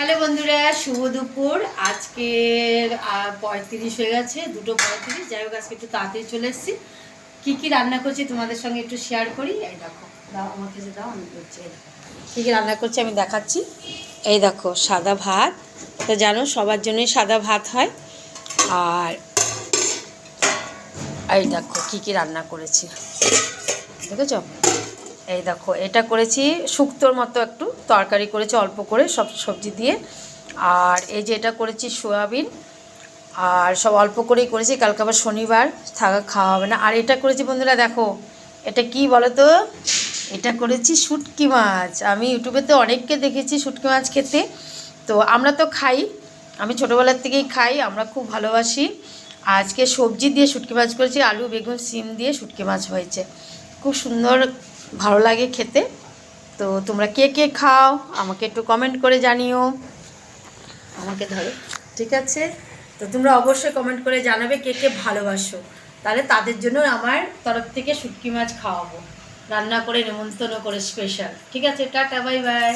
Hello বন্ধুরা, শুভ দুপুর। আজকের 35 হয়ে গেছে, 2:35। যাই হোক, আজকে একটু তাড়াতাড়ি চলে এসেছি। কী কী রান্না করছি তোমাদের সঙ্গে একটু শেয়ার করি। এই দেখো, দাও আমার কাছে, দাও, আমি করছি। কী কী রান্না করছি আমি দেখাচ্ছি। এই দেখো, সাদা ভাত। তো জানো সবার জন্যই সাদা ভাত হয়। আর এই দেখো কী কী রান্না করেছি, দেখেছো? এই দেখো, এটা করেছি শুক্তোর মতো একটু তরকারি করেছি, অল্প করে সব সবজি দিয়ে। আর এই যে এটা করেছি সোয়াবিন, আর সব অল্প করেই করেছি, কালকে আবার শনিবার, থাকা খাওয়া হবে না। আর এটা করেছি বন্ধুরা, দেখো এটা কি বলো তো, এটা করেছি শুটকি মাছ। আমি ইউটিউবেতে অনেককে দেখেছি শুটকি মাছ খেতে, তো আমরা তো খাই, আমি ছোটোবেলার থেকেই খাই, আমরা খুব ভালোবাসি। আজকে সবজি দিয়ে শুটকি মাছ করেছি, আলু বেগুন সিম দিয়ে শুটকি মাছ হয়েছে, খুব সুন্দর, ভালো লাগে খেতে। তো তোমরা কে কে খাও আমাকে একটু কমেন্ট করে জানিও। আমাকে ধরো, ঠিক আছে? তো তোমরা অবশ্যই কমেন্ট করে জানাবে কে কে ভালোবাসো, তাহলে তাদের জন্য আমার তরফ থেকে শুটকি মাছ খাওয়াবো, রান্না করে নেমন্তন্ন করে স্পেশাল। ঠিক আছে, টাটা, বাই বাই।